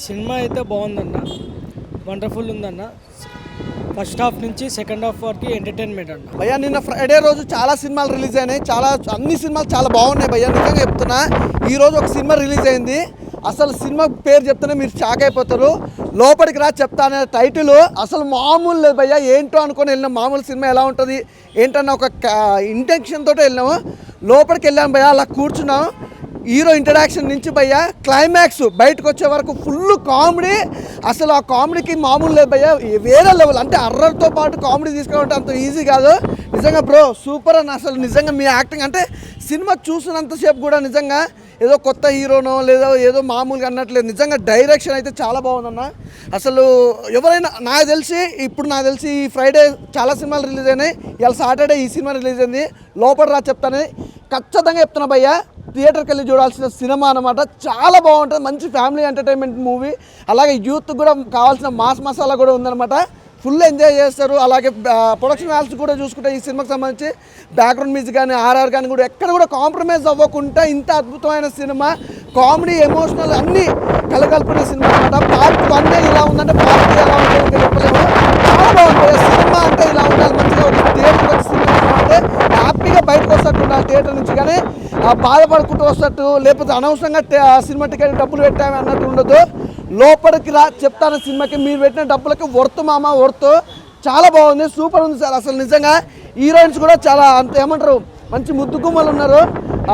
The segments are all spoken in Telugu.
సినిమా అయితే బాగుందన్న, వండర్ఫుల్ ఉందన్న. ఫస్ట్ హాఫ్ నుంచి సెకండ్ హాఫ్ వరకు ఎంటర్టైన్మెంట్ అన్న. భయ్యా నిన్న ఫ్రైడే రోజు చాలా సినిమాలు రిలీజ్ అయినాయి, అన్ని సినిమాలు చాలా బాగున్నాయి భయ్యా, నిజంగా చెప్తున్నా. ఈరోజు ఒక సినిమా రిలీజ్ అయింది, అసలు సినిమా పేరు చెప్తేనే మీరు షాక్ అయిపోతారు. లోపలికి రా చెప్తానే టైటిల్ అసలు మామూలు లేదు భయ్యా. ఏంటో అనుకొని వెళ్ళినాం, మామూలు సినిమా ఎలా ఉంటుంది ఏంటన్న ఒక ఇంటెన్షన్ తోటి వెళ్ళినాము. లోపలికి వెళ్ళాము భయ్యా, అలా కూర్చున్నాం. హీరో ఇంట్రడక్షన్ నుంచి భయ్యా క్లైమాక్స్ బయటకు వచ్చే వరకు ఫుల్ కామెడీ. అసలు ఆ కామెడీకి మామూలు లేదు భయ్యా, వేరే లెవెల్. అంటే అర్రర్తో పాటు కామెడీ తీసుకురావడం అంత ఈజీ కాదు నిజంగా బ్రో. సూపర్ అన్న, అసలు నిజంగా మీ యాక్టింగ్ అంటే సినిమా చూసినంతసేపు కూడా నిజంగా ఏదో కొత్త హీరోనో లేదో ఏదో మామూలుగా అన్నట్లేదు. నిజంగా డైరెక్షన్ అయితే చాలా బాగుందన్న. అసలు ఎవరైనా నాకు తెలిసి ఈ ఫ్రైడే చాలా సినిమాలు రిలీజ్ అయినాయి, ఇలా సాటర్డే ఈ సినిమా రిలీజ్ అయింది. లోపల రా చెప్తానే ఖచ్చితంగా చెప్తున్నా భయ్యా, థియేటర్కి వెళ్ళి చూడాల్సిన సినిమా అనమాట. చాలా బాగుంటుంది, మంచి ఫ్యామిలీ ఎంటర్టైన్మెంట్ మూవీ. అలాగే యూత్ కూడా కావాల్సిన మాస్ మసాలా కూడా ఉందన్నమాట. ఫుల్ ఎంజాయ్ చేస్తారు. అలాగే ప్రొడక్షన్ వాల్యూస్ కూడా చూసుకుంటే ఈ సినిమాకి సంబంధించి బ్యాక్గ్రౌండ్ మ్యూజిక్ కానీ ఆర్ఆర్ కానీ కూడా ఎక్కడ కూడా కాంప్రమైజ్ అవ్వకుండా ఇంత అద్భుతమైన సినిమా, కామెడీ ఎమోషనల్ అన్నీ కలగలుపునే సినిమా అనమాట. పార్ట్ 1 ఇలా ఉందంటే పార్ట్ 2 ఎలా ఉంటుంది చెప్పలేము. చాలా బాగుంటుంది సినిమా, అంటే ఇలా ఉండాలి మంచిగా. థియేటర్కి వచ్చి సినిమా అంటే హ్యాపీగా బయటకు వస్తట్టు ఉండాలి థియేటర్ నుంచి, కానీ బాధపడుకుంటూ వస్తట్టు లేకపోతే అనవసరంగా సినిమా టికెట్ డబ్బులు పెట్టాము అన్నట్టు ఉండదు. లోపలికి రా చెప్తాను సినిమాకి మీరు పెట్టిన డబ్బులకి వర్త్ మామ వర్త్. చాలా బాగుంది, సూపర్ ఉంది సార్. అసలు నిజంగా హీరోయిన్స్ కూడా చాలా అంత ఏమంటారు మంచి ముద్దు గుమ్మలు ఉన్నారు.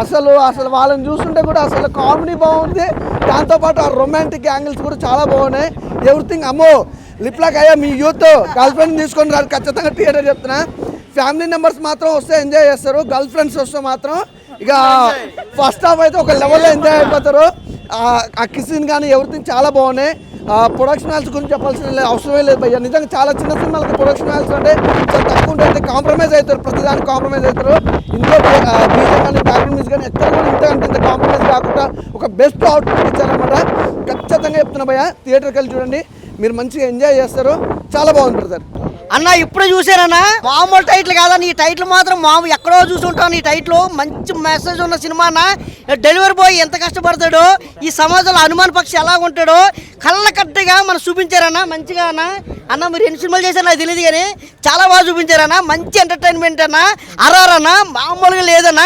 అసలు వాళ్ళని చూస్తుంటే కూడా అసలు కామెడీ బాగుంది, దాంతోపాటు ఆ రొమాంటిక్ యాంగిల్స్ కూడా చాలా బాగున్నాయి. ఎవ్రీథింగ్ అమ్మో లిప్లాక్ అయ్యా. మీ యూత్ గర్ల్ ఫ్రెండ్ తీసుకొని రాదు ఖచ్చితంగా థియేటర్ చెప్తున్నా. ఫ్యామిలీ మెంబర్స్ మాత్రం వస్తే ఎంజాయ్ చేస్తారు, గర్ల్ ఫ్రెండ్స్ వస్తే మాత్రం ఇక ఫస్ట్ హాఫ్ అయితే ఒక లెవెల్లో ఎంజాయ్ అయిపోతారు. ఆ కిస్సింగ్ కానీ ఎవ్రీథింగ్ చాలా బాగున్నాయి. ప్రొడక్షన్ వాల్యూస్ గురించి చెప్పాల్సిన అవసరమే లేదు భయ్యా. నిజంగా చాలా చిన్న సినిమాలకి ప్రొడక్షన్ వాల్యూస్ అంటే చాలా తక్కువ ఉంటుంది, కాంప్రమైజ్ అవుతారు, ప్రతిదానికి కాంప్రమైజ్ అవుతారు. ఇందులో బీజం కానీ బ్యాక్గ్రౌండ్ మ్యూజిక్ కానీ ఎక్కడ కూడా ఇంత కాంప్రమైజ్ కాకుండా ఒక బెస్ట్ అవుట్పుట్ ఇచ్చారనమాట. ఖచ్చితంగా చెప్తున్నా భయ్యా, థియేటర్కి వెళ్ళి చూడండి, మీరు మంచిగా ఎంజాయ్ చేస్తారు. చాలా బాగుంది బ్రదర్. అన్న ఇప్పుడే చూసారన్నా, మామూలు టైటిల్ కాదన్న, ఈ టైటిల్ మాత్రం ఎక్కడో చూసుంటాను. ఈ టైటిల్ మంచి మెసేజ్ ఉన్న సినిమా అన్న. డెలివరీ బాయ్ ఎంత కష్టపడతాడో, ఈ సమాజంలో అనుమాన పక్షి ఎలా ఉంటాడో కళ్ళ కట్టగా మనం చూపించారన్న మంచిగా. అన్న మీరు ఎన్ని సినిమాలు చేశారు నాకు తెలియదు, కానీ చాలా బాగా చూపించారన్న. మంచి ఎంటర్టైన్మెంట్ అన్న. అర్ఆర్ అన్న మామూలుగా లేదన్న.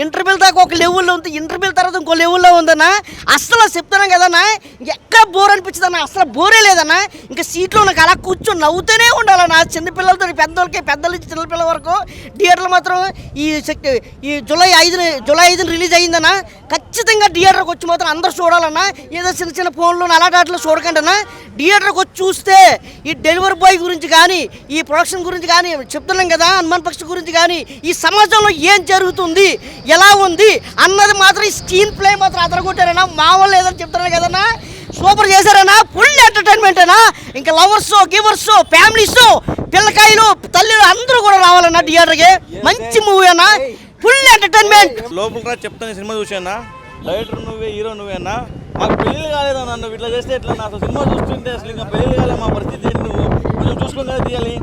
ఇంటర్వ్యూల దాకా ఒక లెవెల్లో ఉంది, ఇంటర్వ్యూల తర్వాత ఇంకో లెవెల్లో ఉందన్న. అస్సలు చెప్తున్నాం కదన్నా, ఎక్కడ బోర్ అనిపించదు అన్న, అసలు బోరే లేదన్న. ఇంకా సీట్లో నాకు అలా కూర్చొని నవ్వుతూనే ఉండాలన్న. చిన్నపిల్లలతో పెద్దల నుంచి చిన్నపిల్లల వరకు. థియేటర్లు మాత్రం ఈ జూలై 5 రిలీజ్ అయ్యిందన్న. ఖచ్చితంగా థియేటర్కి వచ్చి మాత్రం అందరూ చూడాలన్నా. ఏదో చిన్న ఫోన్లో అలాంటి చూడకండి అన్న, థియేటర్కి వచ్చి చూస్తే ఈ డెలివరీ బాయ్ గురించి కానీ ఈ ప్రొడక్షన్ గురించి కానీ చెప్తున్నాం కదా, హనుమాన్ పక్షి గురించి కానీ ఈ సమాజంలో ఏం జరుగుతుంది ఎలా ఉంది అన్నది మాత్రం ఈ స్క్రీన్ ప్లే మాత్రం అదరగొట్టారన్నా. మామూలు లేదని చెప్తున్నాను కదన్నా, సూపర్ చేశారన్నా. ఫుల్ ఎంటర్టైన్మెంట్ అన్నా. ఇంకా లవర్స్ గివర్స్ ఫ్యామిలీస్ పిల్లకాయలు తల్లిలు అందరూ కూడా రావాలన్నా థియేటర్కి. మంచి మూవీ అన్నా, ఫుల్ ఎంటర్టైన్మెంట్. లోపల చెప్తాను సినిమా చూసానా, డైరెక్టర్ నువ్వే, హీరో నువ్వేనా. మాకు పెళ్ళిళ్ళు కాలేదన్నా, నువ్వు ఇట్లా చేస్తే ఎట్లా? అసలు సినిమా చూస్తుంటే అసలు ఇంకా పెళ్ళిళ్ళు కాలే, మా పరిస్థితి ఏంటి? నువ్వు కొంచెం చూసుకొని కదా తీయాలి.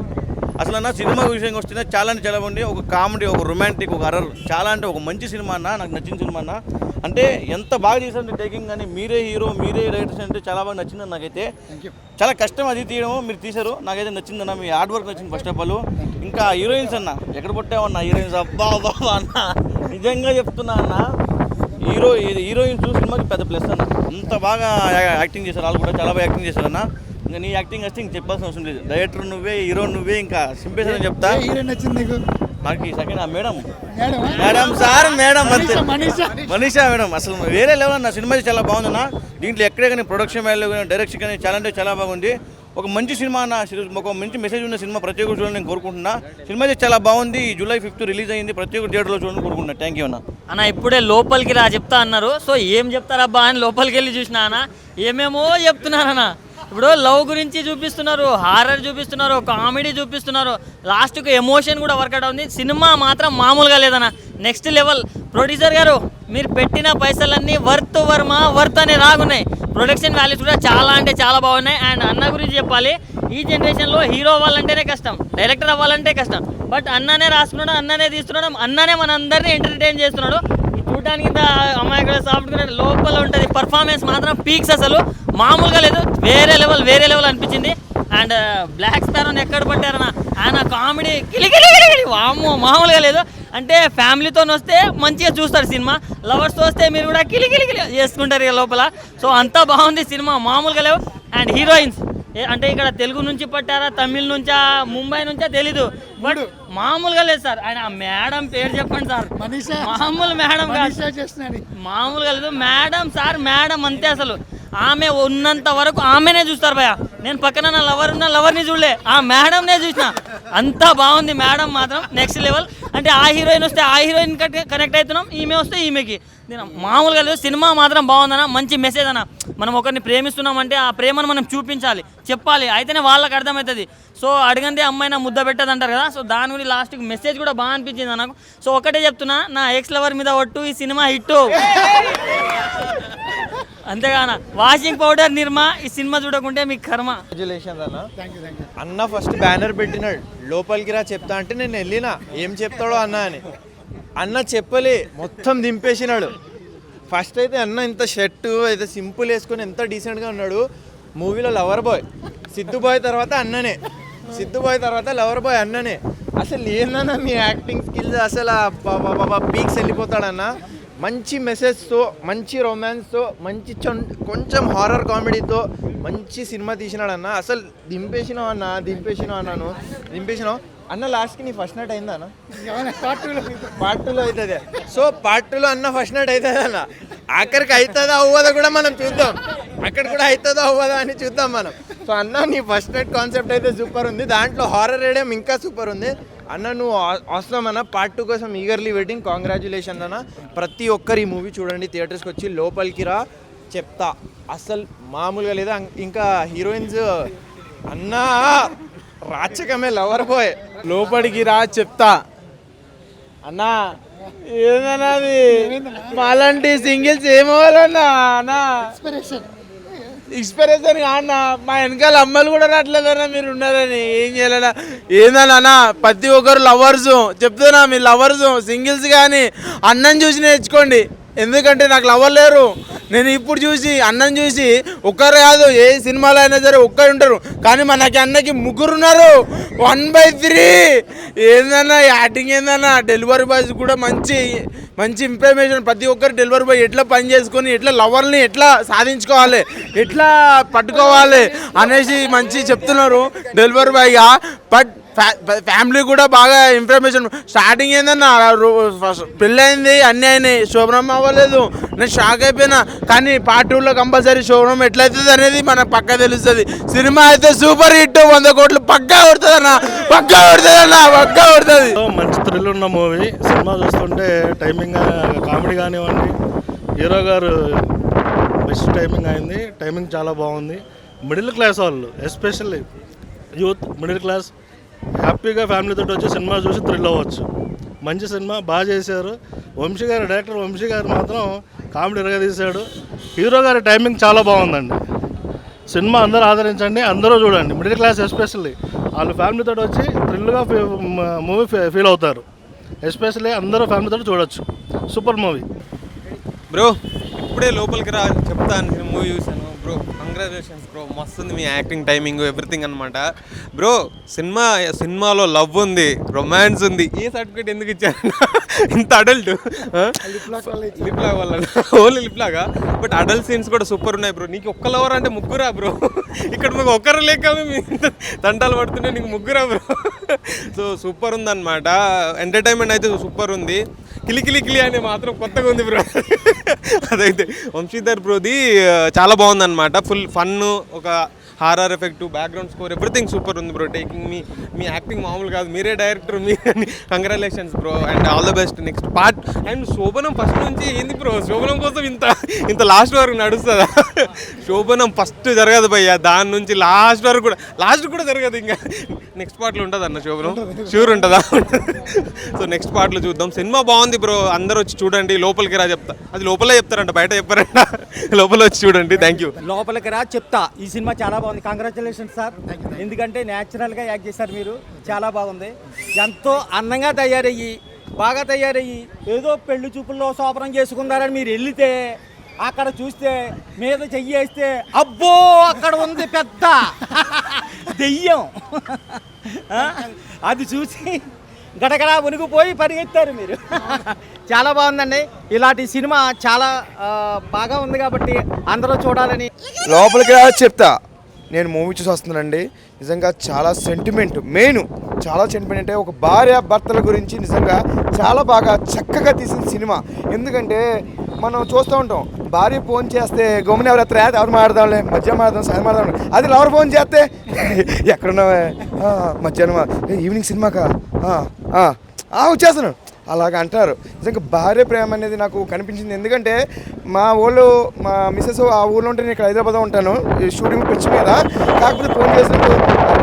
అసలు అన్న సినిమా విషయంకి వస్తే చాలా అంటే చాలా బాగుంది. ఒక కామెడీ, ఒక రొమాంటిక్, ఒక హర్రర్, చాలా అంటే ఒక మంచి సినిమా అన్న. నాకు నచ్చిన సినిమా అన్న. అంటే ఎంత బాగా చేశారంటే టేకింగ్ కానీ, మీరే హీరో మీరే డైరెక్టర్స్ అంటే చాలా బాగా నచ్చింది నాకైతే. చాలా కష్టం అది తీయడం, మీరు తీశారు, నాకైతే నచ్చిందన్న. మీ హార్డ్ వర్క్ నచ్చింది ఫస్ట్ ఆఫ్ ఆల్. ఇంకా హీరోయిన్స్ అన్న ఎక్కడ పుట్టామన్నా హీరోయిన్స్, అబ్బా బాబా అన్న నిజంగా చెప్తున్నా అన్న. హీరోయిన్స్ సినిమాకి పెద్ద ప్లస్ అన్న. అంత బాగా యాక్టింగ్ చేశారు, వాళ్ళు కూడా చాలా బాగా యాక్టింగ్ చేశారన్న. ఇంకా నీ యాక్టింగ్ వస్తే ఇంక చెప్పాల్సిన అవసరం లేదు. డైరెక్టర్ నువ్వే, హీరో నువ్వే, ఇంకా సింపేషన్ అని చెప్తా. నాకు ఈ సెకండ్ మేడం సార్ మేడం అంతే మనీషా మేడం అసలు వేరే లెవెల్ అన్న. సినిమా చాలా బాగుందన్న. దీంట్లో ఎక్కడే కానీ ప్రొడక్షన్ వాల్యూ కానీ డైరెక్షన్ కానీ చాలా అంటే చాలా బాగుంది. ఒక మంచి సినిమా అన్న, ఒక మంచి మెసేజ్ ఉన్న సినిమా ప్రతి ఒక్కరు చూడాలని నేను కోరుకుంటున్నా. సినిమా అయితే చాలా బాగుంది. జూలై 5 రిలీజ్ అయింది, ప్రతి ఒక్కరు థియేటర్లో చూడాలని కోరుకుంటున్నా. థ్యాంక్ యూ అన్న. ఇప్పుడే లోపలికి రా చెప్తా అన్నారు. సో ఏం చెప్తారబ్బా అని లోపలికి వెళ్ళి చూసినా అన్న, ఏమేమో చెప్తున్నారన్న. ఇప్పుడు లవ్ గురించి చూపిస్తున్నారు, హారర్ చూపిస్తున్నారు, కామెడీ చూపిస్తున్నారు, లాస్ట్కి ఎమోషన్ కూడా వర్కౌట్ అవుతుంది. సినిమా మాత్రం మామూలుగా లేదన్న, నెక్స్ట్ లెవెల్. ప్రొడ్యూసర్ గారు మీరు పెట్టిన పైసలన్నీ వర్త్ అనే రాగున్నాయి. ప్రొడక్షన్ వాల్యూస్ కూడా చాలా అంటే చాలా బాగున్నాయి. అండ్ అన్న గురించి చెప్పాలి, ఈ జనరేషన్లో హీరో అవ్వాలంటేనే కష్టం, డైరెక్టర్ అవ్వాలంటే కష్టం. బట్ అన్ననే రాస్తున్నాడు, అన్ననే తీస్తున్నాడు, అన్ననే మన అందరినీ ఎంటర్టైన్ చేస్తున్నాడు. చూడడానికి ఇంత అమ్మాయి కూడా సాఫ్ట్గా లోపల ఉంటుంది. పర్ఫార్మెన్స్ మాత్రం పీక్స్, అసలు మామూలుగా లేదు, వేరే లెవెల్ అనిపించింది. అండ్ బ్లాక్ స్పారోని ఎక్కడ పట్టారన్న, ఆయన కామెడీ కిలికిలి వామ్మో మామూలుగా లేదు. అంటే ఫ్యామిలీతో వస్తే మంచిగా చూస్తారు సినిమా, లవర్స్తో వస్తే మీరు కూడా కిలికిలి చేసుకుంటారు ఇక లోపల. సో అంతా బాగుంది సినిమా, మామూలుగా లేవు. అండ్ హీరోయిన్స్ అంటే ఇక్కడ తెలుగు నుంచి పట్టారా, తమిళ్ నుంచా, ముంబై నుంచా తెలీదు, బట్ మామూలుగా లేదు సార్. ఆయన మేడం పేరు చెప్పండి సార్, మామూలు మేడం కాదు, మామూలుగా లేదు మేడం సార్, మేడం అంతే. అసలు ఆమె ఉన్నంత వరకు ఆమెనే చూస్తారు భయ. నేను పక్కన నా లవర్ని చూడలే, ఆ మేడంనే చూసిన. అంతా బాగుంది మేడం మాత్రం నెక్స్ట్ లెవెల్. అంటే ఆ హీరోయిన్ వస్తే ఆ హీరోయిన్ కనెక్ట్ అవుతున్నాం, ఈమె వస్తే ఈమెకి. మామూలుగా లేదు, సినిమా మాత్రం బాగుందన్న, మంచి మెసేజ్ అన్న. మనం ఒకరిని ప్రేమిస్తున్నామంటే ఆ ప్రేమను మనం చూపించాలి, చెప్పాలి, అయితేనే వాళ్ళకి అర్థమవుతుంది. సో అడగండి అమ్మాయినా ముద్ద పెట్టదు అంటారు కదా, సో దాని గురించి లాస్ట్కి మెసేజ్ కూడా బాగా అనిపించింది నాకు. సో ఒకటే చెప్తున్నా, నా ఎక్స్ లవర్ మీద ఒట్టు, ఈ సినిమా హిట్. అంతేగాన వాషింగ్ పౌడర్ నిర్మా, ఈ సినిమా చూడకుంటే మీకు కర్మ. కంగ్రాచులేషన్స్ అన్న. అన్న ఫస్ట్ బ్యానర్ పెట్టినాడు, లోపలికి రా చెప్తా అంటే నేను వెళ్ళినా ఏం చెప్తాడో అన్న అని. అన్న చెప్పలే, మొత్తం దింపేసినాడు. ఫస్ట్ అయితే అన్న ఇంత షర్ట్ అయితే సింపుల్ వేసుకొని ఎంత డీసెంట్గా ఉన్నాడు. మూవీలో లవర్ బాయ్, సిద్ధు బాయ్ తర్వాత అన్ననే, సిద్ధు బాయ్ తర్వాత లవర్ బాయ్ అన్ననే. అసలు ఏందన్నా మీ యాక్టింగ్ స్కిల్స్, అసలు పీక్స్ వెళ్ళిపోతాడన్న. మంచి మెసేజ్తో, మంచి రొమాన్స్తో, మంచి కొంచెం హారర్ కామెడీతో మంచి సినిమా తీసినాడన్న. అసలు దింపేసినావు అన్నాను. అన్న లాస్ట్కి నీ ఫస్ట్ నైట్ అయిందా అన్న? పార్ట్ 2లో అవుతుంది. సో పార్ట్ 2లో అన్న ఫస్ట్ నైట్ అవుతుంది అన్న. ఆఖరికి అవుతుందా అవ్వదా కూడా మనం చూద్దాం, అక్కడ కూడా అవుతుందా అవ్వదా అని చూద్దాం మనం. సో అన్న నీ ఫస్ట్ నైట్ కాన్సెప్ట్ అయితే సూపర్ ఉంది, దాంట్లో హారర్ రేడియం ఇంకా సూపర్ ఉంది అన్న. నువ్వు అవసరం అన్న, పార్ట్ 2 కోసం ఈగర్లీ వెయిటింగ్. కాంగ్రాచులేషన్ అన్న. ప్రతి ఒక్కరు ఈ మూవీ చూడండి, థియేటర్స్కి వచ్చి లోపలికి రా చెప్తా, అసలు మామూలుగా లేదా. ఇంకా హీరోయిన్స్ అన్న రాచకమే, లవర్ బాయ్, లోపలికి రా చెప్తా అన్నా. ఏదన్నా అది మాలాంటి సింగిల్స్ ఏమవ్వాలన్నా అన్నా, ఇన్స్పిరేషన్ కాదన్నా. మా వెనకాల అమ్మాయిలు కూడా రావట్లేదన్నా, మీరు ఉన్నారని ఏం చేయాలన్నా. ఏందన్నా ప్రతి ఒక్కరు లవర్స్ చెప్తున్నా, మీరు లవర్స్ సింగిల్స్ కానీ అన్నం చూసి నేర్చుకోండి. ఎందుకంటే నాకు లవర్ లేరు, నేను ఇప్పుడు చూసి అన్నం చూసి ఒక్కరు కాదు, ఏ సినిమాలో అయినా సరే ఒక్కరు ఉంటారు, కానీ మనకి అన్నకి ముగ్గురు ఉన్నారు, 1/3. ఏందన్నా యాక్టింగ్ ఏందన్నా. డెలివరీ బాయ్స్ కూడా మంచి ఇన్ఫర్మేషన్. ప్రతి ఒక్కరు డెలివరీ బాయ్ ఎట్లా పని చేసుకొని, ఎట్లా లవర్ని ఎట్లా సాధించుకోవాలి, ఎట్లా పట్టుకోవాలి అనేసి మంచి చెప్తున్నారు డెలివరీ బాయ్గా. బట్ ఫ్యామిలీ కూడా బాగా ఇన్ఫర్మేషన్. స్టార్టింగ్ ఏందన్నా పెళ్ళయింది, అన్నీ అయినాయి, శోభనం అవ్వలేదు, నేను షాక్ అయిపోయినా. కానీ పార్ట్ 2లో కంపల్సరీ శోభనం ఎట్లయితుంది అనేది మనకు పక్కా తెలుస్తుంది. సినిమా అయితే సూపర్ హిట్, 100 కోట్లు పక్కా కొడుతుంది. మంచి థ్రిల్ ఉన్న మూవీ. సినిమా చూస్తుంటే టైమింగ్ కామెడీ కానివ్వండి, హీరో గారు బెస్ట్ టైమింగ్ అయింది. టైమింగ్ చాలా బాగుంది. మిడిల్ క్లాస్ వాళ్ళు, ఎస్పెషల్లీ యూత్, మిడిల్ క్లాస్ హ్యాపీగా ఫ్యామిలీతో వచ్చి సినిమా చూసి థ్రిల్ అవ్వచ్చు. మంచి సినిమా, బాగా చేశారు. వంశీ గారు, డైరెక్టర్ వంశీ గారు మాత్రం కామెడీ ఎరగదీశాడు. హీరో గారి టైమింగ్ చాలా బాగుందండి. సినిమా అందరూ ఆదరించండి, అందరూ చూడండి. మిడిల్ క్లాస్ ఎస్పెషల్లీ వాళ్ళు ఫ్యామిలీతో వచ్చి థ్రిల్గా మూవీ ఫీల్ అవుతారు. ఎస్పెషల్లీ అందరూ ఫ్యామిలీతో చూడొచ్చు. Super movie bro. ఇప్పుడే లోపలికి రా చెప్తాను, మూవీ చూశాను బ్రో. కంగ్రాచులేషన్స్ బ్రో, మస్తు ఉంది మీ యాక్టింగ్, టైమింగ్, ఎవ్రీథింగ్ అనమాట బ్రో. సినిమాలో లవ్ ఉంది, రొమాన్స్ ఉంది. ఏ సర్టిఫికేట్ ఎందుకు ఇచ్చారు ఇంత అడల్ట్? లిప్ లాగ్ వల్ల, ఓన్లీ లిప్ లాగా. బట్ అడల్ట్ సీన్స్ కూడా సూపర్ ఉన్నాయి బ్రో. నీకు ఒక్క లవర్ అంటే ముగ్గురా బ్రో? ఇక్కడ మీకు ఒక్కరు లేక మేము తంటాలు పడుతుంటే నీకు ముగ్గురా బ్రో? సో సూపర్ ఉందన్నమాట. ఎంటర్టైన్మెంట్ అయితే సూపర్ ఉంది. కిలికిలి అని మాత్రం కొత్తగా ఉంది బ్రో. అదైతే వంశీధర్ బ్రోది చాలా బాగుందన్నమాట. ఫుల్ ఫన్, ఒక horror effect, background score, everything super ఉంది బ్రో. టేకింగ్ మీ యాక్టింగ్ మామూలు కాదు, మీరే director, me congratulations bro and all the best next part. And శోభనం ఫస్ట్ నుంచి ఏంది బ్రో, శోభనం కోసం ఇంత లాస్ట్ వరకు నడుస్తుందా? శోభనం ఫస్ట్ జరగదు భయ్య, దాని నుంచి లాస్ట్ కూడా జరగదు. ఇంకా నెక్స్ట్ పార్ట్లో ఉంటుంది అన్న శోభనం, షూర్ ఉంటుందా? సో నెక్స్ట్ పార్ట్లో చూద్దాం. సినిమా బాగుంది బ్రో, అందరూ వచ్చి చూడండి. లోపలికి రా చెప్తా, అది లోపలే చెప్తారంట, బయట చెప్పారంట. లోపల వచ్చి చూడండి. Thank you. లోపలికి రా చెప్తా, ఈ సినిమా చాలా బాగుంది. కంగ్రాచులేషన్స్ సార్, ఎందుకంటే న్యాచురల్గా యాక్ట్ చేశారు మీరు, చాలా బాగుంది. ఎంతో అందంగా తయారయ్యి బాగా తయారయ్యి ఏదో పెళ్లి చూపుల్లో శోభనం చేసుకున్నారని మీరు వెళ్తే అక్కడ చూస్తే మీద చెయ్యి వేస్తే అబ్బో అక్కడ ఉంది పెద్ద దెయ్యం. అది చూసి గడగడా ఉనిగిపోయి పరిగెత్తారు మీరు. చాలా బాగుందండి. ఇలాంటి సినిమా చాలా బాగా ఉంది కాబట్టి అందరూ చూడాలని. లోపలికి రా చెప్తా, నేను మూవీ చూసి వస్తున్నానండి. నిజంగా చాలా సెంటిమెంట్, మెయిన్ చాలా సెంటిమెంట్ అంటే ఒక భార్య భర్తల గురించి నిజంగా చాలా బాగా చక్కగా తీసిన సినిమా. ఎందుకంటే మనం చూస్తూ ఉంటాం, భార్య ఫోన్ చేస్తే గమ్మున ఎవరు ఎత్తారు, ఎవరు మాట్లాడదాంలే, మధ్యాహ్నం మాట్లాడదాం, సాయం మాట్లాడదాం. అది లవర్ ఫోన్ చేస్తే ఎక్కడున్నావే, మధ్యాహ్నం ఈవినింగ్ సినిమాకా వచ్చేస్తాను అలాగ అంటారు. నిజంగా భార్య ప్రేమ అనేది నాకు కనిపించింది. ఎందుకంటే మా మిస్సెస్ ఆ ఊళ్ళో ఉంటే నేను ఇక్కడ హైదరాబాద్లో ఉంటాను, షూటింగ్ పిచ్చి మీద. కాకపోతే ఫోన్ చేసినప్పుడు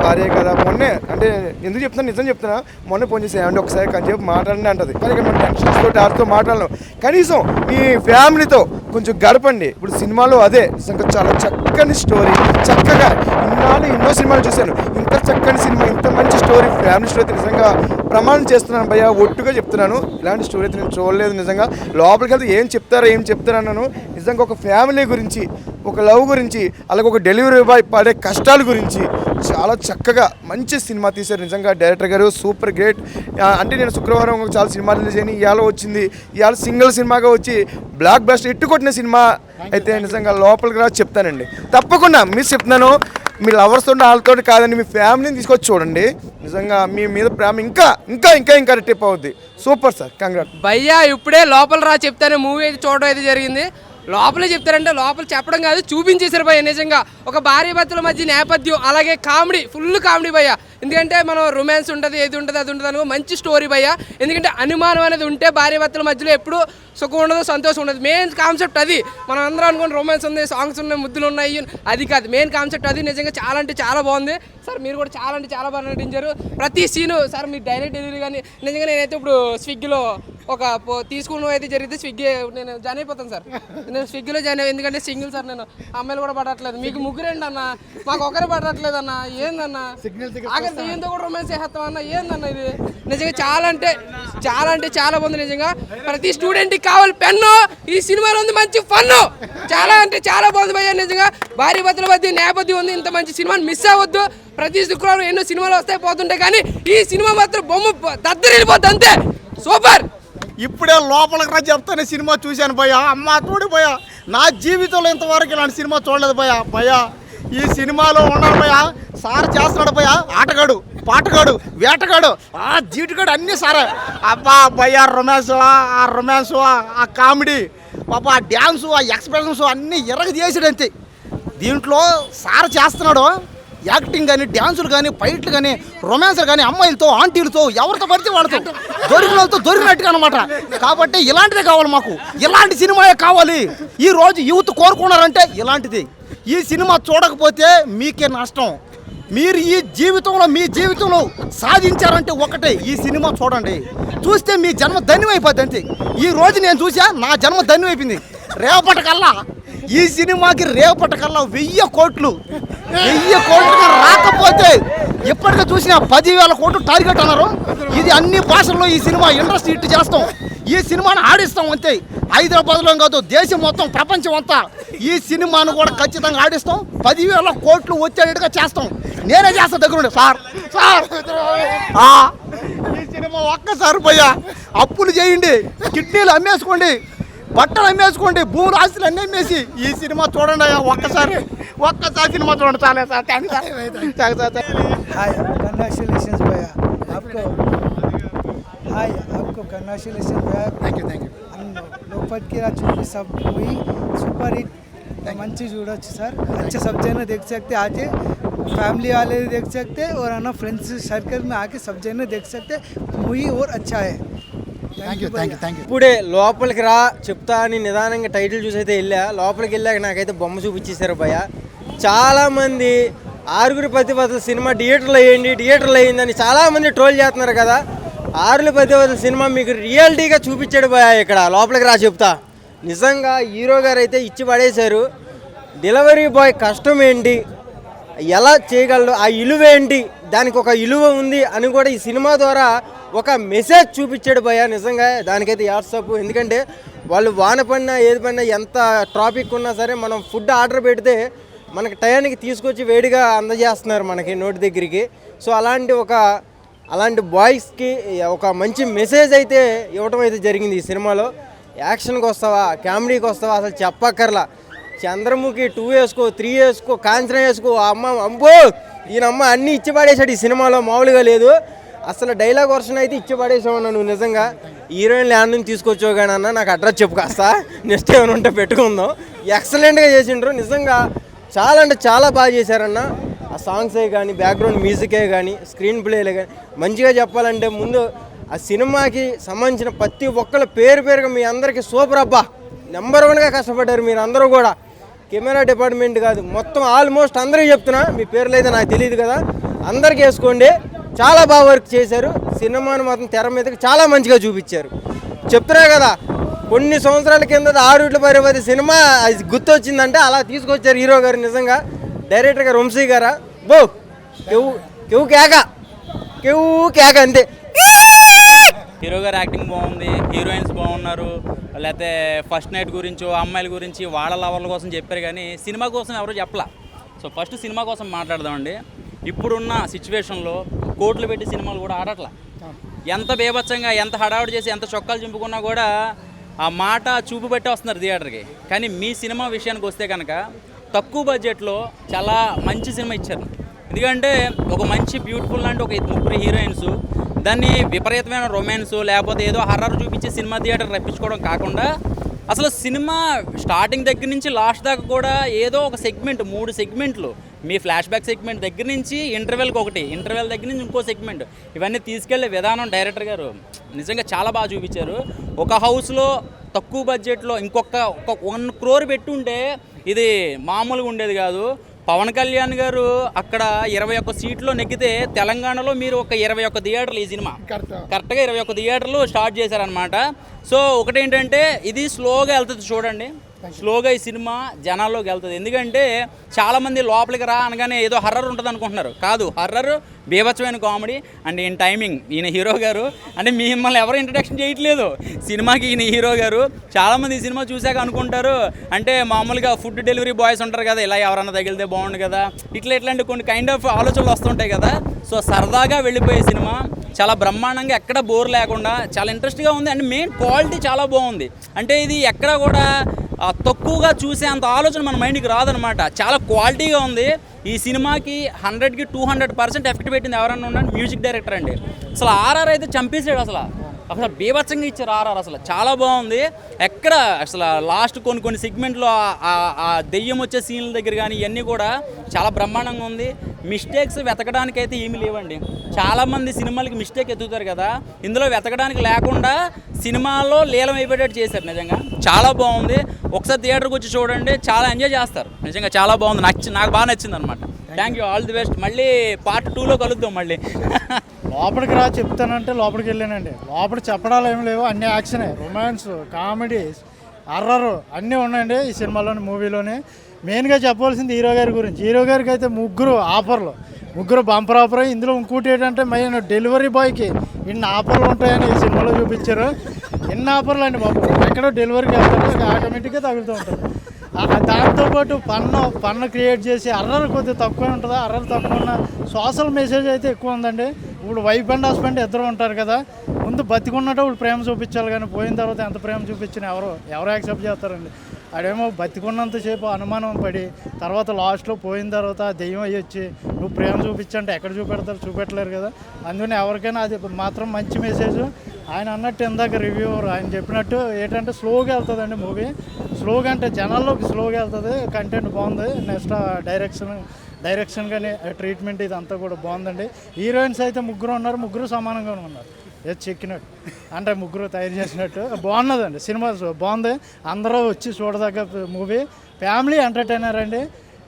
భార్య కదా, మొన్నే అంటే ఎందుకు చెప్తున్నాను, నిజం చెప్తున్నా, మొన్నే ఫోన్ చేసి ఏమంటే ఒకసారి కొంచెం మాట్లాడండి అంటది. కానీ ఇక్కడ మనం టెన్షన్స్ తోటి ఆడితో మాట్లాడలేం. కనీసం మీ ఫ్యామిలీతో కొంచెం గడపండి. ఇప్పుడు సినిమాలో అదే నిజంగా చాలా చక్కని స్టోరీ, చక్కగా ఎన్నో సినిమాలు చూశాను, ఇంత చక్కని సినిమా, ఇంత మంచి స్టోరీ, ఫ్యామిలీ స్టోరీ అయితే నిజంగా ప్రమాణం చేస్తున్నాను భయ్య, ఒట్టుగా చెప్తున్నాను. ఇలాంటి స్టోరీ అయితే నేను చూడలేదు. నిజంగా లోపలికి వెళ్తే ఏం చెప్తారన్నాను. నిజంగా ఒక ఫ్యామిలీ గురించి, ఒక లవ్ గురించి, అలాగే ఒక డెలివరీ బాయ్ పడే కష్టాల గురించి చాలా చక్కగా మంచి సినిమా తీశారు. నిజంగా డైరెక్టర్ గారు సూపర్ గ్రేట్. అంటే నేను శుక్రవారం చాలా సినిమాలు రిలీజ్ అయినాయి, ఇవాళ వచ్చింది, ఇవాళ సింగిల్ సినిమాగా వచ్చి బ్లాక్ బస్టర్ ఎట్టుకొట్టిన సినిమా అయితే నిజంగా లోపలికి రా చెప్తానండి. తప్పకుండా మిస్ చెప్తున్నాను, మీ లవర్స్ ఉంటే వాళ్ళతో కాదండి, మీ ఫ్యామిలీని తీసుకొచ్చి చూడండి. నిజంగా మీ మీద ప్రేమ ఇంకా ఇంకా ఇంకా ఇంకా రిటైప్ అవుద్ది. Super sir, congrats. భయ్యా ఇప్పుడే లోపల రా చెప్తాను మూవీ అయితే చూడడం అయితే జరిగింది. లోపలే చెప్తారంటే లోపల చెప్పడం కాదు, చూపించేశారు భయ్య. నిజంగా ఒక భార్య భర్తల మధ్య నేపథ్యం, అలాగే కామెడీ, ఫుల్ కామెడీ భయ్య. ఎందుకంటే మనం రొమాన్స్ ఉంటుంది, ఏది ఉంటుంది అది ఉంటుంది అనుకో, మంచి స్టోరీ భయ్య. ఎందుకంటే అనుమానం అనేది ఉంటే భార్య భర్తల మధ్యలో ఎప్పుడు సుఖం ఉండదు, సంతోషం ఉండదు. మెయిన్ కాన్సెప్ట్ అది. మనం అందరం అనుకోండి రొమాన్స్ ఉంది, సాంగ్స్ ఉన్నాయి, ముద్దులు ఉన్నాయి, అది కాదు మెయిన్ కాన్సెప్ట్ అది. నిజంగా చాలా అంటే చాలా బాగుంది సార్. మీరు కూడా చాలా అంటే చాలా బాగా నటించారు. ప్రతి సీను సార్, మీ డైరెక్ట్ డెలివరీ కానీ నిజంగా నేనైతే ఇప్పుడు స్విగ్గీలో ఒక తీసుకున్న అయితే జరిగితే స్విగ్గీ నేను జాయిన్ అయిపోతాను సార్. నేను స్విగ్గీలో జాయిన్ అయ్యి, ఎందుకంటే సింగిల్ సార్, నేను అమ్మాయిలు కూడా పడట్లేదు. మీకు ముగ్గురేంటి అన్న, మాకు ఒకరే పడట్లేదు అన్న, ఏందన్న ఆఖరి దీంతో కూడా రొమాన్స్ చేస్తాం అన్న, ఏందన్న ఇది. నిజంగా చాలా అంటే చాలా బాగుంది. నిజంగా ప్రతి స్టూడెంట్కి కావాలి పెన్ను. ఈ సినిమాలో ఉంది మంచి ఫన్ను, చాలా అంటే చాలా బాగుంది భయ్య. నిజంగా భార్య భర్తల మధ్య నేపథ్యం ఉంది. ఇంత మంచి సినిమాని మిస్ అవ్వద్దు. ప్రతి శుక్రవారం ఎన్నో సినిమాలు వస్తాయి పోతుంటాయి, కానీ ఈ సినిమా మాత్రం బొమ్మ దద్దరిల్లిపోద్ది అంతే. సూపర్. ఇప్పుడే లోపలికి రా చెప్తానే సినిమా చూశాను భయ్య. అమ్మ తోడి భయ్య, నా జీవితంలో ఇంతవరకు ఇలాంటి సినిమా చూడలేదు భయ్య. ఈ సినిమాలో ఉన్నాడు భయ్య, సార్ చేస్తున్నాడు భయ్య, ఆటగాడు, పాటగాడు, వేటగాడు, జీటుగాడు అన్నీ సారే. అబ్బా భయ్య, రొమాన్స్, ఆ కామెడీ, పాప ఆ డ్యాన్సు, ఆ ఎక్స్ప్రెషన్స్ అన్నీ ఎర్రగ చేసాడు అంతే. దీంట్లో సార్ చేస్తున్నాడు యాక్టింగ్ కానీ, డ్యాన్సులు కానీ, ఫైట్లు కానీ, రొమాన్స్లు కానీ, అమ్మాయిలతో, ఆంటీలతో, ఎవరితో పడితే వాళ్ళతో, దొరికిన వాళ్ళతో దొరికినట్టుగా అనమాట. కాబట్టి ఇలాంటిదే కావాలి మాకు, ఇలాంటి సినిమాయే కావాలి. ఈరోజు యూత్ కోరుకున్నారంటే ఇలాంటిది. ఈ సినిమా చూడకపోతే మీకే నష్టం. మీరు ఈ జీవితంలో మీ జీవితంలో సాధించారంటే ఒకటే, ఈ సినిమా చూడండి. చూస్తే మీ జన్మ ధన్యమైపోద్ది అంతే. ఈ రోజు నేను చూసా, నా జన్మ ధన్యమైపోయింది. రేపటికల్లా ఈ సినిమాకి 1000 కోట్లు రాకపోతే ఎప్పటికీ చూసినా 10,000 కోట్లు టార్గెట్ అన్నారు. ఇది అన్ని భాషల్లో ఈ సినిమా ఇండస్ట్రీ హిట్ చేస్తాం, ఈ సినిమాను ఆడిస్తాం అంతే. హైదరాబాద్లో కాదు, దేశం మొత్తం, ప్రపంచం అంతా ఈ సినిమాను కూడా ఖచ్చితంగా ఆడిస్తాం. 10,000 కోట్లు వచ్చేటట్టుగా చేస్తాం. నేనే చేస్తా దగ్గరుండి సార్. ఈ సినిమా ఒక్కసారి పోయా అప్పులు చేయండి, కిడ్నీలు అమ్మేసుకోండి, బట్టలు అమ్మేసుకోండి, భూములు ఆస్తులు అన్నీ అమ్మేసి ఈ సినిమా చూడండి అయ్యా. ఒక్కసారి సినిమా చూడండి. చాలా సార్, థ్యాంక్ సార్. हाय कंग्रेचुलेशंस भैया आपको, हाय आपको कंग्रेचुलेशंस भैया. Thank you. लोकपट की सब हुई सुपर हिट, मंची చూడొచ్చు సార్. अच्छे सब जने देख सकते, आके फैमिली वाले भी देख सकते और है ना फ्रेंड्स सर्कल में आके सब जने देख सकते. मूवी और अच्छा है. Thank you. ఇప్పుడే లోపలికి రా చెప్తా అని నిదానంగా టైటిల్ చూసి అయితే వెళ్ళా. లోపలికి వెళ్ళాక నాకైతే బొమ్మ చూపించేశారు భయ్య. చాలామంది 6 పతివ్రతల సినిమా థియేటర్లో అయ్యిందని చాలామంది ట్రోల్ చేస్తున్నారు కదా. 6 పతివ్రతల సినిమా మీకు రియాలిటీగా చూపించాడు భయ్య ఇక్కడ. లోపలికి రా చెప్తా. నిజంగా హీరో గారు అయితే ఇచ్చి పడేశారు. డెలివరీ బాయ్ కష్టం ఏంటి, ఎలా చేయగలడు, ఆ ఇలువ ఏంటి, దానికి ఒక ఇలువ ఉంది అని కూడా ఈ సినిమా ద్వారా ఒక మెసేజ్ చూపించాడు భయ్య. నిజంగా దానికైతే వాట్సాప్. ఎందుకంటే వాళ్ళు వాన పడినా ఏది పడినా ఎంత ట్రాఫిక్ ఉన్నా సరే మనం ఫుడ్ ఆర్డర్ పెడితే మనకి టయానికి తీసుకొచ్చి వేడిగా అందజేస్తున్నారు మనకి నోటి దగ్గరికి. సో అలాంటి బాయ్స్కి ఒక మంచి మెసేజ్ అయితే ఇవ్వటం అయితే జరిగింది ఈ సినిమాలో. యాక్షన్కి వస్తావా, కామెడీకి వస్తావా, అసలు చెప్పక్కర్లా. చంద్రముఖి 2 వేసుకో, 3 వేసుకో, కాంచన వేసుకో, అమ్మో ఈయనమ్మ అన్నీ ఇచ్చి పడేశాడు ఈ సినిమాలో. మామూలుగా లేదు అసలు. డైలాగ్ వర్షన్ అయితే ఇచ్చి పడేసామన్నా నువ్వు. నిజంగా హీరోయిన్ ల్యాండ్ నుంచి తీసుకొచ్చావు కానీ అన్న నాకు అడ్రస్ చెప్పు కాస్తా, నెక్స్ట్ ఏమైనా ఉంటే పెట్టుకుందాం. ఎక్సలెంట్గా చేసిండ్రు నిజంగా. చాలా అంటే చాలా బాగా చేశారన్న. ఆ సాంగ్సే కానీ, బ్యాక్గ్రౌండ్ మ్యూజికే కానీ, స్క్రీన్ ప్లేలే కానీ మంచిగా చెప్పాలంటే ముందు ఆ సినిమాకి సంబంధించిన ప్రతి ఒక్కళ్ళ పేరుగా మీ అందరికీ సూపర్ అబ్బా. నెంబర్ 1గా కష్టపడ్డారు మీరు అందరూ కూడా. కెమెరా డిపార్ట్మెంట్ కాదు మొత్తం ఆల్మోస్ట్ అందరికీ చెప్తున్నా, మీ పేర్లు అయితే నాకు తెలియదు కదా, అందరికీ వేసుకోండి. చాలా బాగా వర్క్ చేశారు. సినిమాను మాత్రం తెర మీదకి చాలా మంచిగా చూపించారు. చెప్తున్నా కదా, కొన్ని సంవత్సరాల కింద 6 పరిపతి సినిమా అది గుర్తొచ్చిందంటే అలా తీసుకొచ్చారు హీరో గారు. నిజంగా డైరెక్టర్ గారు వంశీ గారా బో కేవ్ కేక అంతే. హీరో గారు యాక్టింగ్ బాగుంది, హీరోయిన్స్ బాగున్నారు. లేకపోతే ఫస్ట్ నైట్ గురించి, అమ్మాయిల గురించి, వాళ్ళ లవర్ల కోసం చెప్పారు కానీ సినిమా కోసం ఎవరు చెప్పలా. సో ఫస్ట్ సినిమా కోసం మాట్లాడదామండి. ఇప్పుడున్న సిచ్యువేషన్లో కోట్లు పెట్టి సినిమాలు కూడా ఆడట్లా. ఎంత బేభత్సంగా, ఎంత హడావుడి చేసి, ఎంత చొక్కాలు చింపుకున్నా కూడా ఆ మాట చూపు బట్టి వస్తున్నారు థియేటర్కి. కానీ మీ సినిమా విషయానికి వస్తే కనుక తక్కువ బడ్జెట్లో చాలా మంచి సినిమా ఇచ్చారు. ఎందుకంటే ఒక మంచి బ్యూటిఫుల్ లాంటి ఒక 3 హీరోయిన్స్, దాన్ని విపరీతమైన రొమాన్స్ లేకపోతే ఏదో హర్రర్ చూపించి సినిమా థియేటర్ రప్పించుకోవడం కాకుండా అసలు సినిమా స్టార్టింగ్ దగ్గర నుంచి లాస్ట్ దాకా కూడా ఏదో ఒక సెగ్మెంట్, 3 సెగ్మెంట్లు, మీ ఫ్లాష్ బ్యాక్ సెగ్మెంట్ దగ్గర నుంచి ఇంటర్వెల్కి ఒకటి, ఇంటర్వెల్ దగ్గర నుంచి ఇంకో సెగ్మెంట్, ఇవన్నీ తీసుకెళ్లే విధానం డైరెక్టర్ గారు నిజంగా చాలా బాగా చూపించారు. ఒక హౌస్లో తక్కువ బడ్జెట్లో ఇంకొక 1 crore పెట్టుంటే ఇది మామూలుగా ఉండేది కాదు. పవన్ కళ్యాణ్ గారు అక్కడ 21 సీట్లో నెగ్గితే తెలంగాణలో మీరు ఒక 21 థియేటర్లు, ఈ సినిమా కరెక్ట్గా 21 థియేటర్లు స్టార్ట్ చేశారనమాట. సో ఒకటేంటంటే ఇది స్లోగా వెళ్తుంది చూడండి, స్లోగా ఈ సినిమా జనాల్లోకి వెళ్తుంది. ఎందుకంటే చాలామంది లోపలికి రా అనగానే ఏదో హర్రర్ ఉంటుంది అనుకుంటున్నారు. కాదు, హర్రర్ బీభత్సమైన కామెడీ అండ్ ఈయన టైమింగ్, ఈయన హీరో గారు అంటే మిమ్మల్ని ఎవరు ఇంట్రడక్షన్ చేయట్లేదు సినిమాకి. ఈయన హీరో గారు చాలామంది ఈ సినిమా చూశాక అనుకుంటారు అంటే మామూలుగా ఫుడ్ డెలివరీ బాయ్స్ ఉంటారు కదా, ఇలా ఎవరన్నా తగిలితే బాగుండు కదా, ఇట్లాంటి కొన్ని కైండ్ ఆఫ్ ఆలోచనలు వస్తుంటాయి కదా. సో సరదాగా వెళ్ళిపోయే సినిమా, చాలా బ్రహ్మాండంగా, ఎక్కడ బోర్ లేకుండా చాలా ఇంట్రెస్ట్గా ఉంది. అండ్ మెయిన్ క్వాలిటీ చాలా బాగుంది. అంటే ఇది ఎక్కడ కూడా తక్కువగా చూసే అంత ఆలోచన మన మైండ్కి రాదనమాట. చాలా క్వాలిటీగా ఉంది. ఈ సినిమాకి 100కి 200% ఎఫెక్ట్ పెట్టింది ఎవరన్నా ఉన్నాడు మ్యూజిక్ డైరెక్టర్ అండి. అసలు ఆర్ఆర్ అయితే చంపేసాడు. అసలు బీభత్సంగా ఇచ్చారు ఆర్ఆర్. అసలు చాలా బాగుంది. ఎక్కడ అసలు లాస్ట్ కొన్ని సెగ్మెంట్లో ఆ దెయ్యం వచ్చే సీన్ల దగ్గర కానీ ఇవన్నీ కూడా చాలా బ్రహ్మాండంగా ఉంది. మిస్టేక్స్ వెతకడానికి అయితే ఏమీ లేవండి. చాలామంది సినిమాలకి మిస్టేక్ ఎత్తుతారు కదా, ఇందులో వెతకడానికి లేకుండా సినిమాలో లీలం అయిపోయేటట్టు చేశారు. నిజంగా చాలా బాగుంది. ఒకసారి థియేటర్కి వచ్చి చూడండి, చాలా ఎంజాయ్ చేస్తారు. నిజంగా చాలా బాగుంది. నాకు బాగా నచ్చింది అనమాట. Thank you, all the best. మళ్ళీ పార్ట్ 2లో కలుద్దాం మళ్ళీ. లోపలికి రా చెప్తానంటే లోపలికి వెళ్ళానండి. లోపల చెప్పడాలు ఏమి లేవు, అన్ని యాక్షనే, రొమాన్స్, కామెడీ, హర్రర్ అన్నీ ఉన్నాయండి ఈ సినిమాలోని, మూవీలోని. మెయిన్గా చెప్పవలసింది హీరో గారి గురించి. హీరో గారికి అయితే 3 ఆఫర్లు, 3 బంపర్ ఆఫర్. ఇందులో ఇంకోటి ఏంటంటే మెయిన్ డెలివరీ బాయ్కి ఇన్ని ఆఫర్లు ఉంటాయని ఈ సినిమాలో చూపించారు. ఎన్ని ఆఫర్లు అండి బాబు, ఎక్కడో డెలివరీకి వెళ్తారు, ఆటోమేటిక్గా తగులుతూ ఉంటారు. దాంతోపాటు పన్ను క్రియేట్ చేసి హర్రర్ కొద్దిగా తక్కువ ఉంటుందా, హర్రర్ తక్కువ ఉన్న సోషల్ మెసేజ్ అయితే ఎక్కువ ఉందండి. ఇప్పుడు వైఫ్ అండ్ హస్బెండ్ ఇద్దరు ఉంటారు కదా, ముందు బతికున్నట్టు ఇప్పుడు ప్రేమ చూపించాలి, కానీ పోయిన తర్వాత ఎంత ప్రేమ చూపించినా ఎవరు యాక్సెప్ట్ చేస్తారండి. ఆడేమో బతికున్నంతసేపు అనుమానం పడి తర్వాత లాస్ట్లో పోయిన తర్వాత దెయ్యం అయ్యి వచ్చి నువ్వు ప్రేమ చూపించంటే ఎక్కడ చూపెట్టలేరు కదా. అందుకని ఎవరికైనా అది మాత్రం మంచి మెసేజ్. ఆయన అన్నట్టు ఇందాక రివ్యూవర్ ఆయన చెప్పినట్టు ఏంటంటే స్లోగా వెళ్తుందండి మూవీ. స్లోగా అంటే జనాల్లోకి స్లోగా వెళ్తుంది. కంటెంట్ బాగుంది. నెక్స్ట్ డైరెక్షన్ కానీ ట్రీట్మెంట్ ఇదంతా కూడా బాగుందండి. హీరోయిన్స్ అయితే 3 ఉన్నారు, 3 సమానంగా ఉన్నారు. ఏది చెక్కినట్టు అంటే 3 తయారు చేసినట్టు బాగున్నదండి. సినిమా బాగుంది. అందరూ వచ్చి చూడదగ్గ మూవీ. ఫ్యామిలీ ఎంటర్టైనర్ అండి.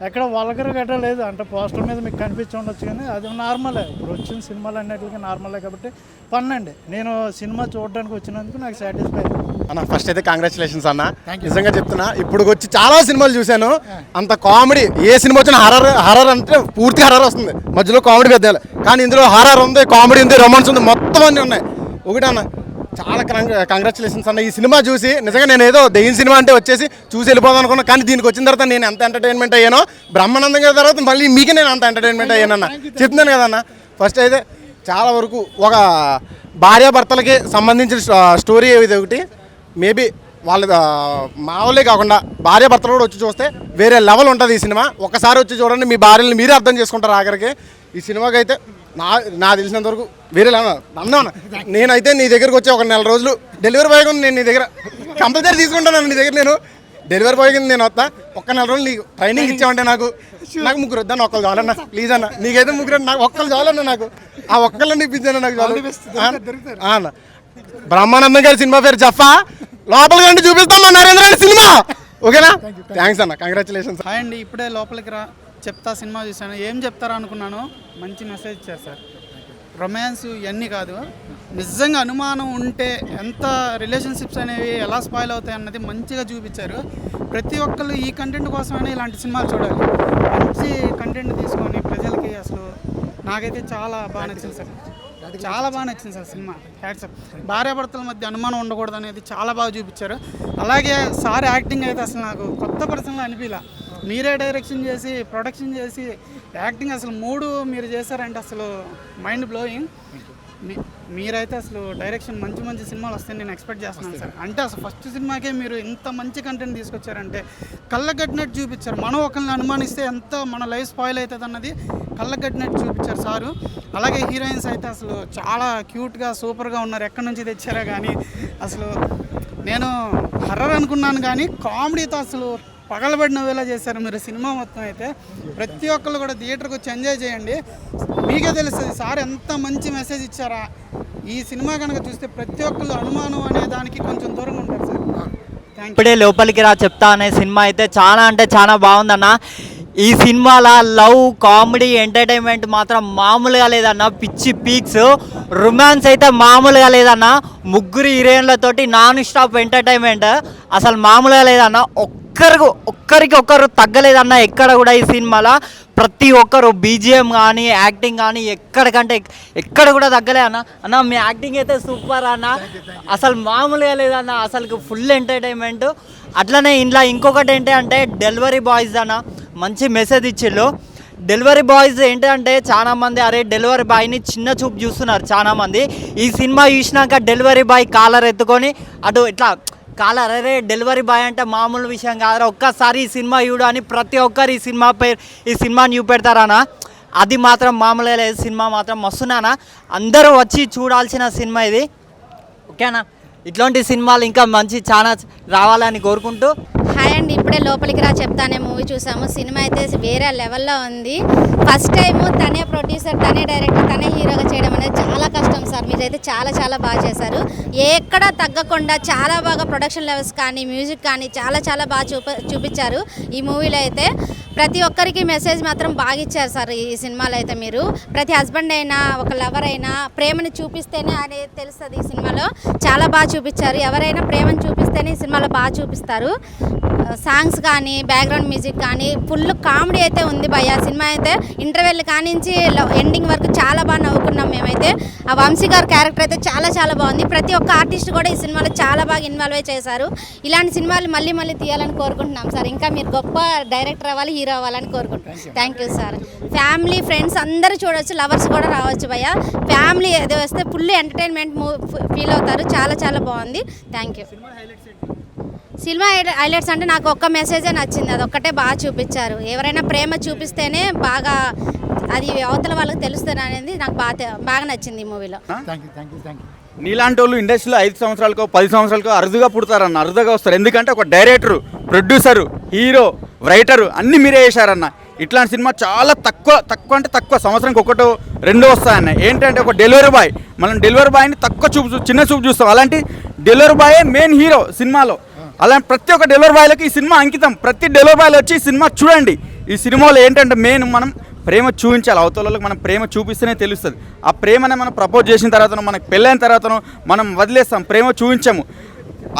ఎక్కడ వల్గర్ గట్రా లేదు. అంటే పోస్టర్ మీద మీకు కనిపించి ఉండొచ్చు కానీ అది నార్మలే. ఇప్పుడు వచ్చిన సినిమాలు అన్నిటికీ నార్మలే కాబట్టి పన్నండి. నేను సినిమా చూడడానికి వచ్చినందుకు నాకు సాటిస్ఫై అన్న. ఫస్ట్ అయితే కంగ్రాచులేషన్స్ అన్న, నిజంగా చెప్తున్నా. ఇప్పుడు వచ్చి చాలా సినిమాలు చూశాను, అంత కామెడీ ఏ సినిమా వచ్చినా హర్రర్ అంటే పూర్తి హర్రర్ వస్తుంది, మధ్యలో కామెడీ పెద్ద. కానీ ఇందులో హర్రర్ ఉంది, కామెడీ ఉంది, రొమాన్స్ ఉంది, మొత్తం అన్నీ ఉన్నాయి. ఒకటన్నా చాలా కంగ్రాచులేషన్స్ అన్న. ఈ సినిమా చూసి నిజంగా నేను ఏదో దెయ్యం సినిమా అంటే వచ్చేసి చూసి వెళ్ళిపోదాం అనుకున్నా, కానీ దీనికి వచ్చిన తర్వాత నేను ఎంత ఎంటర్టైన్మెంట్ అయ్యానో, బ్రహ్మానందం గారి తర్వాత మళ్ళీ మీకే నేను అంత ఎంటర్టైన్మెంట్ అయ్యానన్న. చెప్తున్నాను కదన్న, ఫస్ట్ అయితే చాలా వరకు ఒక భార్యాభర్తలకి సంబంధించిన స్టోరీ ఇది ఒకటి. మేబీ వాళ్ళ మామూలే కాకుండా భార్యాభర్తలు కూడా వచ్చి చూస్తే వేరే లెవెల్ ఉంటుంది ఈ సినిమా. ఒక్కసారి వచ్చి చూడండి, మీ భార్యలను మీరే అర్థం చేసుకుంటారు ఆఖరికి. ఈ సినిమాకి అయితే నా తెలిసినంత వరకు వేరే అన్నా నేనైతే నీ దగ్గరకు వచ్చి ఒక 4 రోజులు డెలివరీ బాయ్ కింద నేను నీ దగ్గర కంపల్సరీ తీసుకుంటాను. నీ దగ్గర నేను డెలివరీ బాయ్ కింద నేను వస్తా. ఒక్క 4 రోజులు నీకు ట్రైనింగ్ ఇచ్చామంటే నాకు 3 వద్దాను, ఒక్కరు చాలన్నా ప్లీజ్ అన్న. నీకైతే 3 నాకు ఒక్కరు చాలన్నా, నాకు ఆ ఒక్కళ్ళని ఇప్పించాను నాకు చాలు అన్న. బ్రహ్మానందం గారి సినిమా పేరు జఫా, లోపలికి రండి చూపిస్తాం మా నరేంద్ర గారి సినిమా. ఓకేనా? థ్యాంక్స్ అన్న, కంగ్రాచులేషన్స్. హాయ్ అండి, ఇప్పుడే లోపలికి చెప్తా సినిమా చూశాను. ఏం చెప్తారా అనుకున్నాను, మంచి మెసేజ్ ఇచ్చారు సార్. రొమాన్స్ ఇవన్నీ కాదు, నిజంగా అనుమానం ఉంటే ఎంత రిలేషన్షిప్స్ అనేవి ఎలా స్పాయిల్ అవుతాయి అన్నది మంచిగా చూపించారు. ప్రతి ఒక్కళ్ళు ఈ కంటెంట్ కోసమైనా ఇలాంటి సినిమాలు చూడాలి. మంచి కంటెంట్ తీసుకొని ప్రజలకి అసలు నాకైతే చాలా బాగా నచ్చింది సార్. చాలా బాగా నచ్చింది సార్ సినిమా. హ్యాట్సప్. భార్యాభర్తల మధ్య అనుమానం ఉండకూడదు అనేది చాలా బాగా చూపించారు. అలాగే సార్ యాక్టింగ్ అయితే అసలు నాకు కొత్త పర్సన్లో అనిపించలే. మీరే డైరెక్షన్ చేసి ప్రొడక్షన్ చేసి యాక్టింగ్ అసలు 3 మీరు చేశారంటే అసలు మైండ్ బ్లోయింగ్. మీరైతే అసలు డైరెక్షన్ మంచి సినిమాలు వస్తాయని నేను ఎక్స్పెక్ట్ చేస్తున్నాను సార్. అంటే అసలు ఫస్ట్ సినిమాకే మీరు ఇంత మంచి కంటెంట్ తీసుకొచ్చారంటే కళ్ళగట్టినట్టు చూపించారు. మనం ఒకరిని అనుమానిస్తే ఎంత మన లైఫ్ స్పాయిల్ అవుతుంది అన్నది కళ్ళగట్టినట్టు చూపించారు సారు. అలాగే హీరోయిన్స్ అయితే అసలు చాలా క్యూట్గా సూపర్గా ఉన్నారు. ఎక్కడి నుంచి తెచ్చారో కానీ అసలు నేను హర్రర్ అనుకున్నాను, కానీ కామెడీతో అసలు పగలబడినవేలా చేశారు మీరు సినిమా మొత్తం. అయితే ప్రతి ఒక్కళ్ళు కూడా థియేటర్కి వచ్చి ఎంజాయ్ చేయండి, మీకే తెలుస్తుంది సార్ ఎంత మంచి మెసేజ్ ఇచ్చారా. ఈ సినిమా కనుక చూస్తే ప్రతి ఒక్కళ్ళు అనుమానం అనే దానికి కొంచెం దూరంగా ఉంటారు సార్. ఇప్పుడే లోపలికి చెప్తా అనే సినిమా అయితే చాలా అంటే చాలా బాగుందన్న. ఈ సినిమాలో లవ్, కామెడీ, ఎంటర్టైన్మెంట్ మాత్రం మామూలుగా లేదన్న. పిచ్చి పీక్స్, రొమాన్స్ అయితే మామూలుగా లేదన్న. 3 హీరోయిన్లతోటి నాన్ స్టాప్ ఎంటర్టైన్మెంట్ అసలు మామూలుగా లేదన్న. ఒక్కరికి తగ్గలేదన్న ఎక్కడ కూడా. ఈ సినిమాలో ప్రతి ఒక్కరు బీజిఎం కానీ యాక్టింగ్ కానీ ఎక్కడ కూడా తగ్గలే అన్న. మీ యాక్టింగ్ అయితే సూపర్ అన్న, అసలు మామూలుగా లేదన్న. అసలు ఫుల్ ఎంటర్టైన్మెంట్. అట్లనే ఇంట్లో ఇంకొకటి ఏంటంటే డెలివరీ బాయ్స్ అన్న మంచి మెసేజ్ ఇచ్చిళ్ళు. డెలివరీ బాయ్స్ ఏంటంటే చాలామంది అరే డెలివరీ బాయ్ని చిన్న చూపు చూస్తున్నారు చాలామంది. ఈ సినిమా చూసినాక డెలివరీ బాయ్ కాలర్ ఎత్తుకొని అటు ఇట్లా కాలర్, అరే డెలివరీ బాయ్ అంటే మామూలు విషయం కాదు, ఒక్కసారి ఈ సినిమా చూడు అని ప్రతి ఒక్కరు ఈ సినిమాని చూపెడతారన్న. అది మాత్రం మామూలుగా లేదు. సినిమా మాత్రం మస్తున్నానా, అందరూ వచ్చి చూడాల్సిన సినిమా ఇది. ఓకేనా? ఇట్లాంటి సినిమాలు ఇంకా మంచి చాలా రావాలని కోరుకుంటూ. హాయ్ అండి, ఇప్పుడే లోపలికి చెప్తానే మూవీ చూసాము. సినిమా అయితే వేరే లెవెల్లో ఉంది. ఫస్ట్ టైము తనే ప్రొడ్యూసర్, తనే డైరెక్టర్, తనే హీరోగా చేయడం అనేది చాలా కష్టం సార్. మీరైతే చాలా బాగా చేశారు. ఎక్కడ తగ్గకుండా చాలా బాగా ప్రొడక్షన్ లెవెల్స్ కానీ మ్యూజిక్ కానీ చాలా బాగా చూపించారు ఈ మూవీలో. అయితే ప్రతి ఒక్కరికి మెసేజ్ మాత్రం బాగా ఇచ్చారు సార్ ఈ సినిమాలో. అయితే మీరు ప్రతి హస్బెండ్ అయినా ఒక లవర్ అయినా ప్రేమని చూపిస్తేనే అనేది తెలుస్తుంది. ఈ సినిమాలో చాలా బాగా చూపించారు. ఎవరైనా ప్రేమను చూపిస్తేనే ఈ సినిమాలో బాగా చూపిస్తారు. సాంగ్స్ కానీ బ్యాక్గ్రౌండ్ మ్యూజిక్ కానీ ఫుల్ కామెడీ అయితే ఉంది భయ్య. సినిమా అయితే ఇంటర్వెల్ కానించి ఎండింగ్ వరకు చాలా బాగా నవ్వుకున్నాం మేమైతే. ఆ వంశీ గారి క్యారెక్టర్ అయితే చాలా బాగుంది. ప్రతి ఒక్క ఆర్టిస్ట్ కూడా ఈ సినిమాలో చాలా బాగా ఇన్వాల్వ్ చేశారు. ఇలాంటి సినిమాలు మళ్ళీ తీయాలని కోరుకుంటున్నాం సార్. ఇంకా మీరు గొప్ప డైరెక్టర్ అవ్వాలి, హీరో అవ్వాలని కోరుకుంటున్నాం. Thank you sir. Family friends అందరూ చూడవచ్చు, లవర్స్ కూడా రావచ్చు భయ్య. ఫ్యామిలీ ఏదో వస్తే ఫుల్ ఎంటర్టైన్మెంట్ ఫీల్ అవుతారు. చాలా బాగుంది. Thank you. సినిమా హైలైట్స్ అంటే నాకు ఒక్క మెసేజే నచ్చింది, అదొక్కటే బాగా చూపించారు. ఎవరైనా ప్రేమ చూపిస్తేనే బాగా అది అవతల వాళ్ళకి తెలుస్తుంది అనేది నాకు బాగా నచ్చింది ఈ మూవీలో. నీలాంటి వాళ్ళు ఇండస్ట్రీలో 5 సంవత్సరాలకో 10 సంవత్సరాలకో అరుదుగా పుడతారన్న, అరుదుగా వస్తారు. ఎందుకంటే ఒక డైరెక్టరు, ప్రొడ్యూసరు, హీరో, రైటరు అన్నీ మీరే చేశారన్న. ఇట్లాంటి సినిమా చాలా తక్కువ సంవత్సరానికి 1-2 వస్తాయన్న. ఏంటంటే ఒక డెలివరీ బాయ్, మనం డెలివరీ బాయ్ని చిన్న చూపు చూస్తాం. అలాంటి డెలివరీ బాయే మెయిన్ హీరో సినిమాలో. అలాంటి ప్రతి ఒక్క డెలివరీ బాయ్లకి ఈ సినిమా అంకితం. ప్రతి డెలివరీ బాయ్లు వచ్చి ఈ సినిమా చూడండి. ఈ సినిమాలో ఏంటంటే మెయిన్ మనం ప్రేమ చూపించాలి. అవతలకి మనం ప్రేమ చూపిస్తేనే తెలుస్తుంది. ఆ ప్రేమనే మనం ప్రపోజ్ చేసిన తర్వాతనో మనకు పెళ్ళైన తర్వాతనో మనం వదిలేస్తాం, ప్రేమ చూపించాము.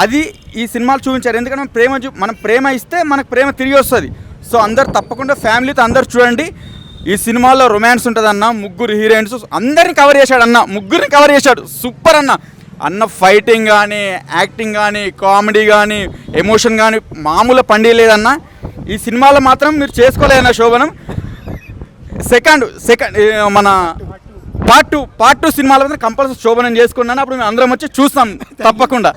అది ఈ సినిమాలు చూపించారు. ఎందుకంటే మనం ప్రేమ ఇస్తే మనకు ప్రేమ తిరిగి వస్తుంది. సో అందరు తప్పకుండా ఫ్యామిలీతో అందరు చూడండి. ఈ సినిమాలో రొమాన్స్ ఉంటుందన్న, ముగ్గురు హీరోయిన్స్ అందరిని కవర్ చేశాడు అన్న, ముగ్గురిని కవర్ చేశాడు. సూపర్ అన్న ఫైటింగ్ కానీ, యాక్టింగ్ కానీ, కామెడీ కానీ, ఎమోషన్ కానీ మామూలు పండి లేదన్న. ఈ సినిమాలో మాత్రం మీరు చేసుకోలేదన్న శోభనం. సెకండ్ మన పార్ట్ టూ సినిమాలో మాత్రం కంపల్సరీ శోభనం చేసుకున్నాను. అప్పుడు మేము అందరం వచ్చి చూస్తాం తప్పకుండా.